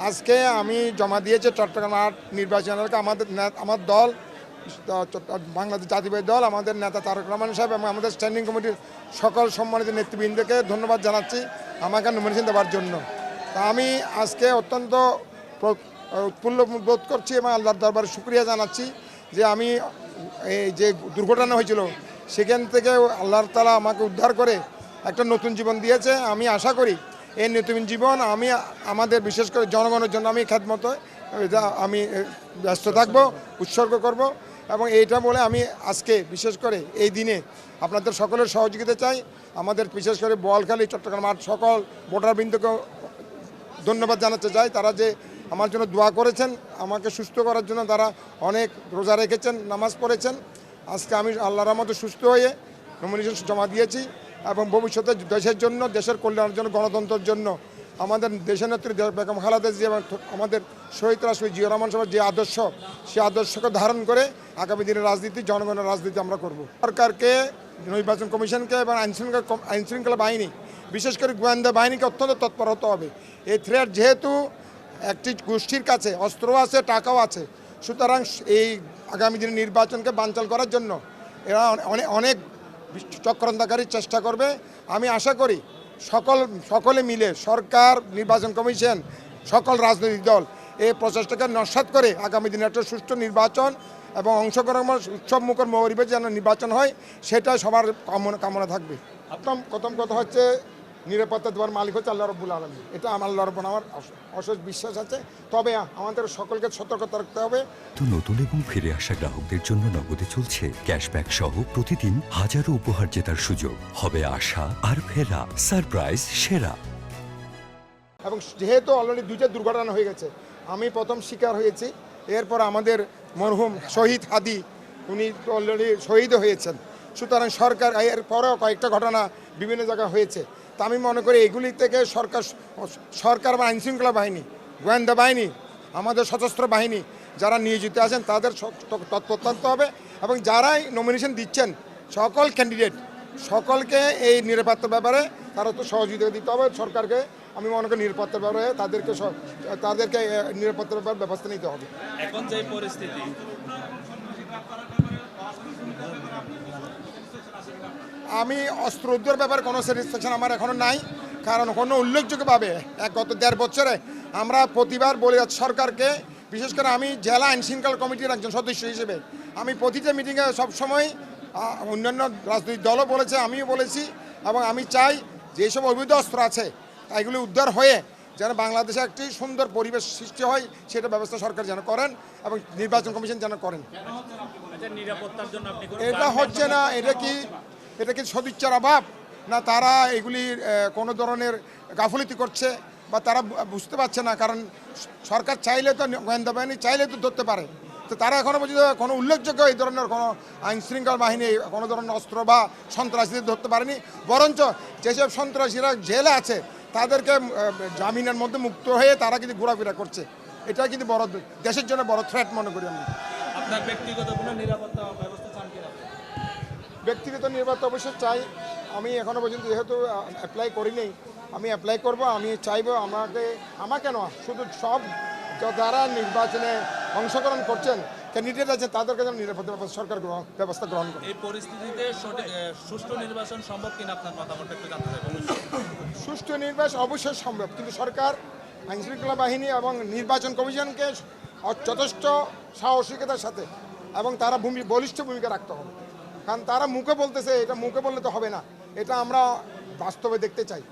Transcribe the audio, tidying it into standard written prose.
আজকে আমি জমা দিয়েছি চট্টগ্রাম ৮ নির্বাচন এলাকা আমার দল বাংলাদেশ জাতীয়তাবাদী দল, আমাদের নেতা তারেক রহমান সাহেব এবং আমাদের স্ট্যান্ডিং কমিটির সকল সম্মানিত নেতৃবৃন্দকে ধন্যবাদ জানাচ্ছি আমাকে নমিনেশন দেওয়ার জন্য। তা আমি আজকে অত্যন্ত উৎফুল্ল বোধ করছি এবং আল্লাহর দরবারে শুকরিয়া জানাচ্ছি যে আমি এই যে দুর্ঘটনা হয়েছিল সেখান থেকে আল্লাহর তাআলা আমাকে উদ্ধার করে একটা নতুন জীবন দিয়েছে। আমি আশা করি এই নতুন জীবন আমি আমাদের বিশেষ করে জনগণের জন্য আমি খেদমত আমি ব্যস্ত থাকব, উৎসর্গ করব এবং এইটা বলে আমি আজকে বিশেষ করে এই দিনে আপনাদের সকলের সহযোগিতা চাই। আমাদের বিশেষ করে বোয়ালখালী, চট্টগ্রাম ৮ সকল ভোটারবৃন্দকে ধন্যবাদ জানাতে চাই। তারা যে আমার জন্য দোয়া করেছেন, আমাকে সুস্থ করার জন্য তারা অনেক রোজা রেখেছেন, নামাজ পড়েছেন। আজকে আমি আল্লাহর রহমতে সুস্থ হয়ে নমিনেশন জমা দিয়েছি এবং ভবিষ্যতে দেশের জন্য, দেশের কল্যাণের জন্য, গণতন্ত্রের জন্য আমাদের দেশের নেত্রী বেগম খালেদা জিয়া এবং আমাদের শহীদ রাষ্ট্রপতি জিয়াউর রহমান সাহেবের যে আদর্শ, সেই আদর্শকে ধারণ করে আগামী দিনের রাজনীতি, জনগণের রাজনীতি আমরা করব। সরকারকে, নির্বাচন কমিশনকে এবং আইনশৃঙ্খলা বাহিনী, বিশেষ করে গোয়েন্দা বাহিনীকে অত্যন্ত তৎপর হতে হবে। এই থ্রেট যেহেতু একটি গোষ্ঠীর কাছে অস্ত্র আছে, টাকাও আছে, সুতরাং এই আগামী দিনের নির্বাচনকে বানচাল করার জন্য এরা অনেক চক্রান্তকারী চেষ্টা করবে। আমি আশা করি সকলে মিলে সরকার, নির্বাচন কমিশন, সকল রাজনৈতিক দল এই প্রচেষ্টাকে নস্যাৎ করে আগামী দিনে একটা সুষ্ঠু নির্বাচন এবং অংশগ্রহণ উৎসবমুখর পরিবেশ যেন নির্বাচন হয়, সেটা সবার কামনা থাকবে। প্রথম কথা হচ্ছে নিরাপত্তা দেওয়ার মালিক হচ্ছে আল্লাহ রাব্বুল আলামিন। এটা আল্লাহর উপর আমার অশেষ বিশ্বাস আছে। তবে আমাদের সকলকে সতর্কতা রাখতে হবে। নতুন এবং ফিরে আসা গ্রাহকদের জন্য নগদে চলছে ক্যাশব্যাক সহ প্রতিদিন হাজারো উপহার জেতার সুযোগ। হবে আশা আর ফেরা, সারপ্রাইজ সেরা। এবং যেহেতু অলরেডি 2টা দুর্ঘটনা হয়ে গেছে, আমি প্রথম শিকার হয়েছি, এরপর আমাদের মরহুম শহীদ হাদি উনি অলরেডি শহীদ হয়েছেন। সুতরাং সরকার এর পরেও কয়েকটা ঘটনা বিভিন্ন জায়গায় হয়েছে। তা আমি মনে করি এগুলি থেকে সরকার বা আইনশৃঙ্খলা বাহিনী, গোয়েন্দা বাহিনী, আমাদের সশস্ত্র বাহিনী যারা নিয়োজিত আছেন তাদের তৎপর থাকতে হবে এবং যারাই নমিনেশন দিচ্ছেন সকল ক্যান্ডিডেট সকলকে এই নিরাপত্তার ব্যাপারে তারা তো সহযোগিতা দিতে হবে। সরকারকে আমি মনে করি নিরাপত্তার ব্যাপারে তাদেরকে নিরাপত্তার ব্যাপারে ব্যবস্থা নিতে হবে। এখন যে পরিস্থিতি, আমি অস্ত্র উদ্ধার ব্যাপারে কোনো স্যাটিসফ্যাকশন আমার এখনও নাই, কারণ কোনো উল্লেখযোগ্যভাবে গত 1.5 বছরে আমরা প্রতিবার বলে যাচ্ছি সরকারকে, বিশেষ করে আমি জেলা আইনশৃঙ্খলা কমিটির একজন সদস্য হিসেবে আমি প্রতিটা মিটিংয়ে সবসময় অন্যান্য রাজনৈতিক দলও বলেছে, আমিও বলেছি এবং আমি চাই যেসব অবৈধ অস্ত্র আছে এগুলি উদ্ধার হয়ে যেন বাংলাদেশে একটি সুন্দর পরিবেশ সৃষ্টি হয়, সেটা ব্যবস্থা সরকার যেন করেন এবং নির্বাচন কমিশন যেন করেন। এটা হচ্ছে না, এটা কি সদিচ্ছার অভাব, না তারা এগুলির কোনো ধরনের গাফিলতি করছে বা তারা বুঝতে পারছে না? কারণ সরকার চাইলে তো, গোয়েন্দা বাহিনী চাইলে তো ধরতে পারে, তো তারা এখনও পর্যন্ত কোনো উল্লেখযোগ্য এই ধরনের কোনো আইনশৃঙ্খলা বাহিনী কোনো ধরনের অস্ত্র বা সন্ত্রাসীদের ধরতে পারেনি। বরঞ্চ যেসব সন্ত্রাসীরা জেলে আছে তাদেরকে জামিনের মধ্যে মুক্ত হয়ে তারা কিন্তু ঘোরাফেরা করছে। এটা কিন্তু বড়, দেশের জন্য বড় থ্রেট মনে করি আমি। আপনার ব্যক্তিগত কোনো নিরাপত্তা ব্যবস্থা চান কিনা? ব্যক্তিগত নিরাপত্তা অবশ্যই চাই। আমি এখনও পর্যন্ত যেহেতু অ্যাপ্লাই করিনি, আমি অ্যাপ্লাই করব। আমি চাইবো আমাকে নয়, শুধু সব যারা নির্বাচনে অংশগ্রহণ করছেন, ক্যান্ডিডেট আছেন, তাদেরকে যেন নিরাপত্তা সরকার ব্যবস্থা গ্রহণ করে। এই পরিস্থিতিতে সুষ্ঠু নির্বাচন সম্ভব কিনা আপনার মতামত একটু জানতে চাইব। সুষ্ঠু নির্বাচন অবশ্যই সম্ভব, কিন্তু সরকার, আইনশৃঙ্খলা বাহিনী এবং নির্বাচন কমিশনকে যথেষ্ট সাহসিকতার সাথে এবং তারা বলিষ্ঠ ভূমিকা রাখতে হবে। কারণ তারা মুখে বলতেছে, এটা মুখে বললে তো হবে না, এটা আমরা বাস্তবে দেখতে চাই।